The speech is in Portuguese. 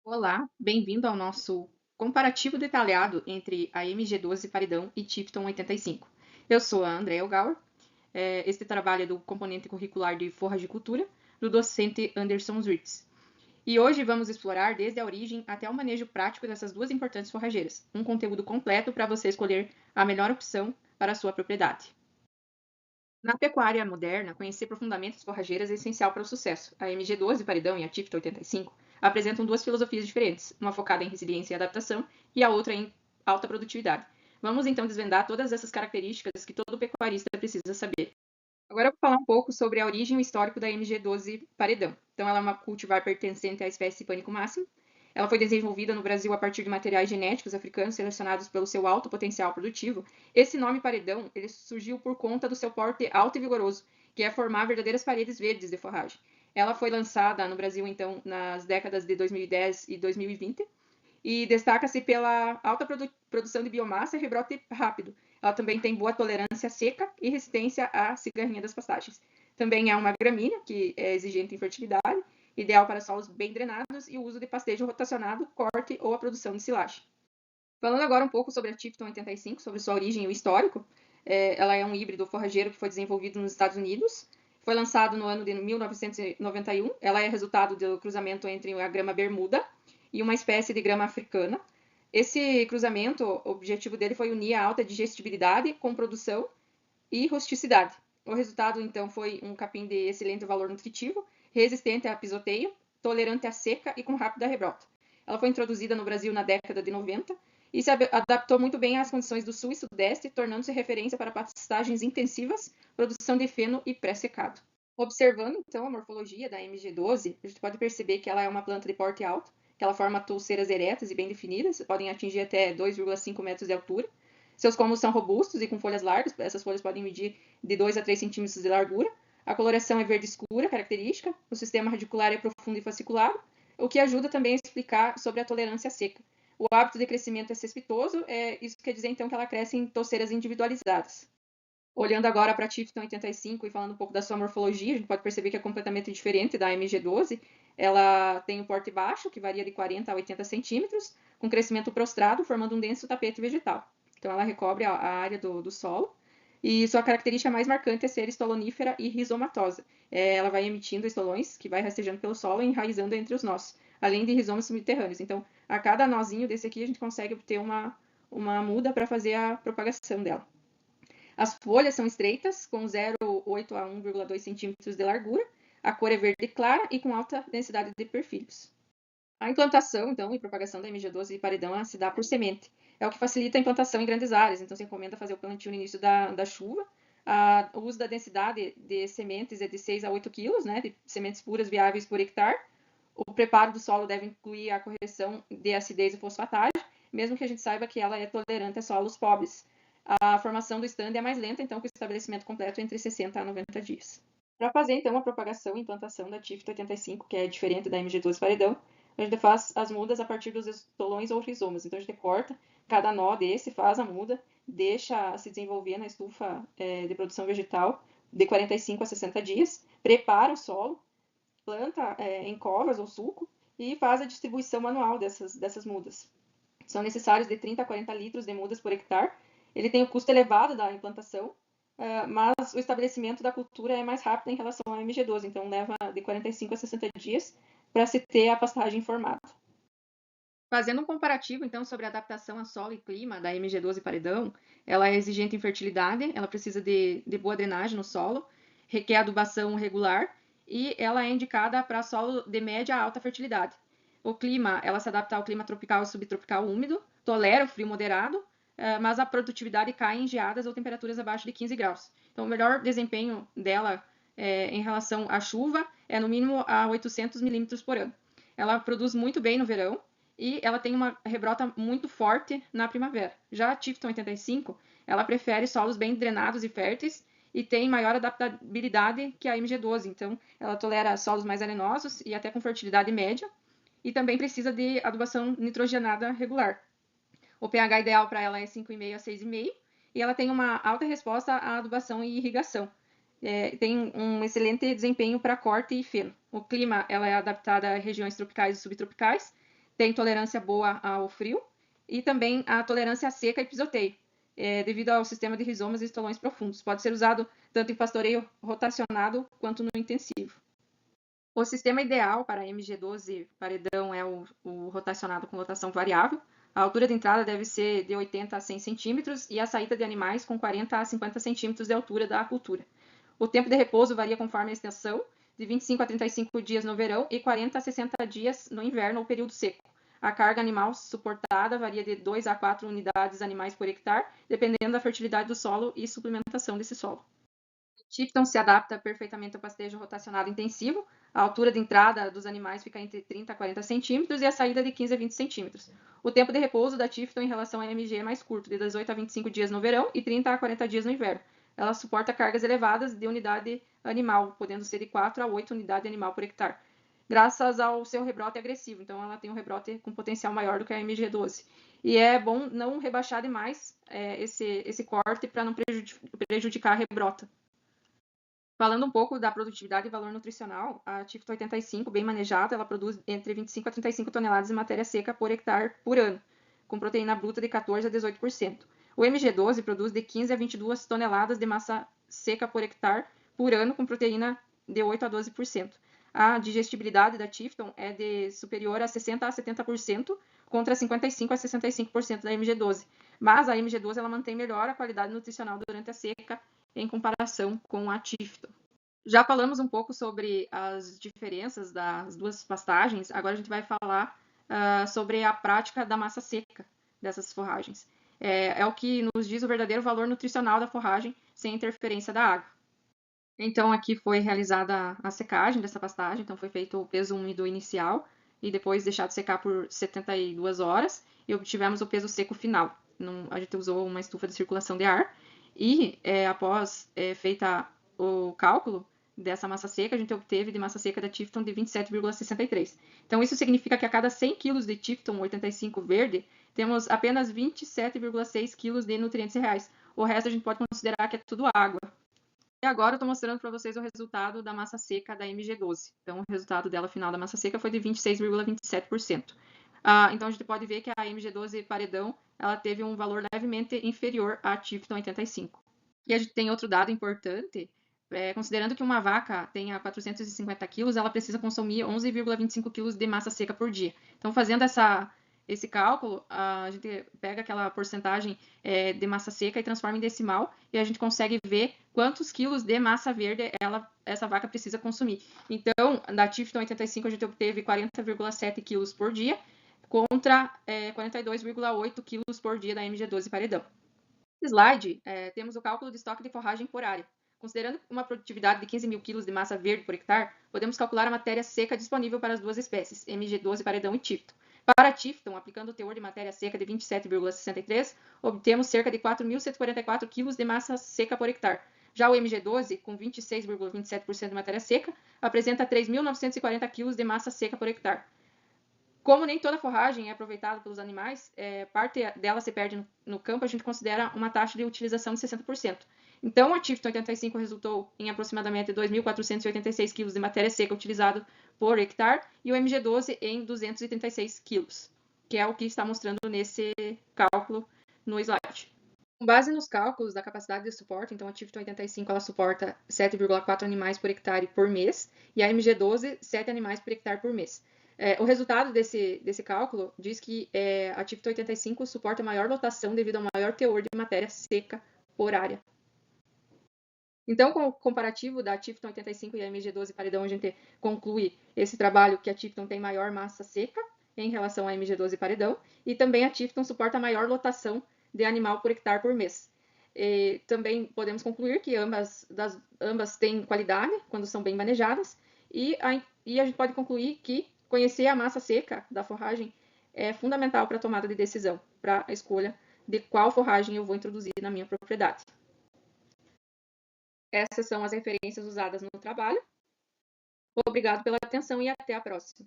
Olá, bem-vindo ao nosso comparativo detalhado entre a MG12 Paredão e Tifton 85. Eu sou a Andrea Gauer, este trabalho é do componente curricular de forragicultura, do docente Anderson Ritz. E hoje vamos explorar desde a origem até o manejo prático dessas duas importantes forrageiras, um conteúdo completo para você escolher a melhor opção para a sua propriedade. Na pecuária moderna, conhecer profundamente as forrageiras é essencial para o sucesso. A MG12 Paredão e a Tifton 85 apresentam duas filosofias diferentes, uma focada em resiliência e adaptação e a outra em alta produtividade. Vamos então desvendar todas essas características que todo pecuarista precisa saber. Agora eu vou falar um pouco sobre a origem e o histórico da MG12 Paredão. Então, ela é uma cultivar pertencente à espécie Pânico máximo. Ela foi desenvolvida no Brasil a partir de materiais genéticos africanos selecionados pelo seu alto potencial produtivo. Esse nome paredão ele surgiu por conta do seu porte alto e vigoroso, que é formar verdadeiras paredes verdes de forragem. Ela foi lançada no Brasil, então, nas décadas de 2010 e 2020 e destaca-se pela alta produção de biomassa e rebrote rápido. Ela também tem boa tolerância seca e resistência à cigarrinha das pastagens. Também é uma gramínea, que é exigente em fertilidade, ideal para solos bem drenados e o uso de pastejo rotacionado, corte ou a produção de silagem. Falando agora um pouco sobre a Tifton 85, sobre sua origem e o histórico, ela é um híbrido forrageiro que foi desenvolvido nos Estados Unidos, foi lançado no ano de 1991, ela é resultado do cruzamento entre a grama bermuda e uma espécie de grama africana. Esse cruzamento, o objetivo dele foi unir a alta digestibilidade com produção e rusticidade. O resultado, então, foi um capim de excelente valor nutritivo, resistente a pisoteio, tolerante à seca e com rápida rebrota. Ela foi introduzida no Brasil na década de 90 e se adaptou muito bem às condições do sul e sudeste, tornando-se referência para pastagens intensivas, produção de feno e pré-secado. Observando, então, a morfologia da MG12, a gente pode perceber que ela é uma planta de porte alto, que ela forma touceiras eretas e bem definidas, podem atingir até 2,5 metros de altura. Seus colmos são robustos e com folhas largas, essas folhas podem medir de 2 a 3 centímetros de largura. A coloração é verde escura, característica. O sistema radicular é profundo e fasciculado, o que ajuda também a explicar sobre a tolerância seca. O hábito de crescimento é cespitoso, isso quer dizer então que ela cresce em touceiras individualizadas. Olhando agora para a Tifton 85 e falando um pouco da sua morfologia, a gente pode perceber que é completamente diferente da MG12. Ela tem um porte baixo, que varia de 40 a 80 centímetros, com crescimento prostrado, formando um denso tapete vegetal. Então, ela recobre a área do solo. E sua característica mais marcante é ser estolonífera e rizomatosa. Ela vai emitindo estolões, que vai rastejando pelo solo e enraizando entre os nós, além de rizomas subterrâneos. Então, a cada nozinho desse aqui, a gente consegue obter uma muda para fazer a propagação dela. As folhas são estreitas, com 0,8 a 1,2 centímetros de largura. A cor é verde clara e com alta densidade de perfilhos. A implantação, então, e propagação da MG12 e paredão se dá por semente. É o que facilita a implantação em grandes áreas. Então, se recomenda fazer o plantio no início da chuva. O uso da densidade de sementes é de 6 a 8 quilos, né, de sementes puras viáveis por hectare. O preparo do solo deve incluir a correção de acidez e fosfatagem, mesmo que a gente saiba que ela é tolerante a solos pobres. A formação do stand é mais lenta, então, com o estabelecimento completo entre 60 a 90 dias. Para fazer, então, a propagação e implantação da TIFT 85, que é diferente da MG12 paredão, a gente faz as mudas a partir dos estolões ou rizomas. Então, a gente corta cada nó desse, faz a muda, deixa se desenvolver na estufa de produção vegetal de 45 a 60 dias, prepara o solo, planta em covas ou sulco e faz a distribuição manual dessas mudas. São necessários de 30 a 40 litros de mudas por hectare. Ele tem o custo elevado da implantação, mas o estabelecimento da cultura é mais rápido em relação à MG12, então leva de 45 a 60 dias para se ter a pastagem formada. Fazendo um comparativo, então, sobre a adaptação a solo e clima da MG12 paredão, ela é exigente em fertilidade, ela precisa de boa drenagem no solo, requer adubação regular e ela é indicada para solo de média a alta fertilidade. O clima, ela se adapta ao clima tropical e subtropical úmido, tolera o frio moderado, mas a produtividade cai em geadas ou temperaturas abaixo de 15 graus. Então, o melhor desempenho dela em relação à chuva é no mínimo a 800 milímetros por ano. Ela produz muito bem no verão e ela tem uma rebrota muito forte na primavera. Já a Tifton 85, ela prefere solos bem drenados e férteis e tem maior adaptabilidade que a MG12, então ela tolera solos mais arenosos e até com fertilidade média, e também precisa de adubação nitrogenada regular. O pH ideal para ela é 5,5 a 6,5 e ela tem uma alta resposta à adubação e irrigação. Tem um excelente desempenho para corte e feno. O clima ela é adaptada a regiões tropicais e subtropicais, tem tolerância boa ao frio e também a tolerância à seca e pisoteio, devido ao sistema de rizomas e estolões profundos. Pode ser usado tanto em pastoreio rotacionado quanto no intensivo. O sistema ideal para MG12 paredão é o rotacionado com lotação variável. A altura de entrada deve ser de 80 a 100 centímetros e a saída de animais com 40 a 50 centímetros de altura da cultura. O tempo de repouso varia conforme a extensão, de 25 a 35 dias no verão e 40 a 60 dias no inverno ou período seco. A carga animal suportada varia de 2 a 4 unidades animais por hectare, dependendo da fertilidade do solo e suplementação desse solo. O Tipton se adapta perfeitamente ao pastejo rotacionado intensivo. A altura de entrada dos animais fica entre 30 a 40 centímetros e a saída de 15 a 20 centímetros. O tempo de repouso da Tipton em relação à MG é mais curto, de 18 a 25 dias no verão e 30 a 40 dias no inverno. Ela suporta cargas elevadas de unidade animal, podendo ser de 4 a 8 unidades animal por hectare, graças ao seu rebrote agressivo. Então, ela tem um rebrote com potencial maior do que a MG12. E é bom não rebaixar demais esse corte para não prejudicar a rebrota. Falando um pouco da produtividade e valor nutricional, a Tifton 85, bem manejada, ela produz entre 25 a 35 toneladas de matéria seca por hectare por ano, com proteína bruta de 14 a 18%. O MG12 produz de 15 a 22 toneladas de massa seca por hectare por ano, com proteína de 8 a 12%. A digestibilidade da Tifton é de superior a 60 a 70%, contra 55 a 65% da MG12. Mas a MG12 ela mantém melhor a qualidade nutricional durante a seca em comparação com a Tifton. Já falamos um pouco sobre as diferenças das duas pastagens, agora a gente vai falar sobre a prática da massa seca dessas forragens. É o que nos diz o verdadeiro valor nutricional da forragem sem interferência da água. Então, aqui foi realizada a secagem dessa pastagem, então foi feito o peso úmido inicial e depois deixado secar por 72 horas e obtivemos o peso seco final. A gente usou uma estufa de circulação de ar e, após feita o cálculo dessa massa seca, a gente obteve de massa seca da Tifton de 27,63. Então, isso significa que a cada 100 kg de Tifton 85 verde, temos apenas 27,6 kg de nutrientes reais. O resto a gente pode considerar que é tudo água. E agora eu estou mostrando para vocês o resultado da massa seca da MG12. Então, o resultado dela final da massa seca foi de 26,27%. Então, a gente pode ver que a MG12 paredão ela teve um valor levemente inferior à Tifton 85. E a gente tem outro dado importante, considerando que uma vaca tenha 450 quilos, ela precisa consumir 11,25 quilos de massa seca por dia. Então, fazendo esse cálculo, a gente pega aquela porcentagem de massa seca e transforma em decimal e a gente consegue ver quantos quilos de massa verde essa vaca precisa consumir. Então, da Tifton 85 a gente obteve 40,7 quilos por dia contra 42,8 quilos por dia da MG12 paredão. Nesse slide, temos o cálculo de estoque de forragem por área. Considerando uma produtividade de 15 mil quilos de massa verde por hectare, podemos calcular a matéria seca disponível para as duas espécies, MG12 paredão e Tifton. Para Tifton, aplicando o teor de matéria seca de 27,63, obtemos cerca de 4.144 kg de massa seca por hectare. Já o MG12, com 26,27% de matéria seca, apresenta 3.940 kg de massa seca por hectare. Como nem toda forragem é aproveitada pelos animais, parte dela se perde no campo, a gente considera uma taxa de utilização de 60%. Então, a Tifton 85 resultou em aproximadamente 2.486 kg de matéria seca utilizado por hectare e o MG12 em 236 kg, que é o que está mostrando nesse cálculo no slide. Com base nos cálculos da capacidade de suporte, então a Tifton 85 ela suporta 7,4 animais por hectare por mês e a MG12 7 animais por hectare por mês. O resultado desse cálculo diz que a Tifton 85 suporta maior lotação devido ao maior teor de matéria seca por área. Então, com o comparativo da Tifton 85 e a MG12 paredão, a gente conclui esse trabalho que a Tifton tem maior massa seca em relação à MG12 paredão e também a Tifton suporta maior lotação de animal por hectare por mês. E também podemos concluir que ambas têm qualidade quando são bem manejadas e a gente pode concluir que conhecer a massa seca da forragem é fundamental para a tomada de decisão, para a escolha de qual forragem eu vou introduzir na minha propriedade. Essas são as referências usadas no trabalho. Obrigado pela atenção e até a próxima.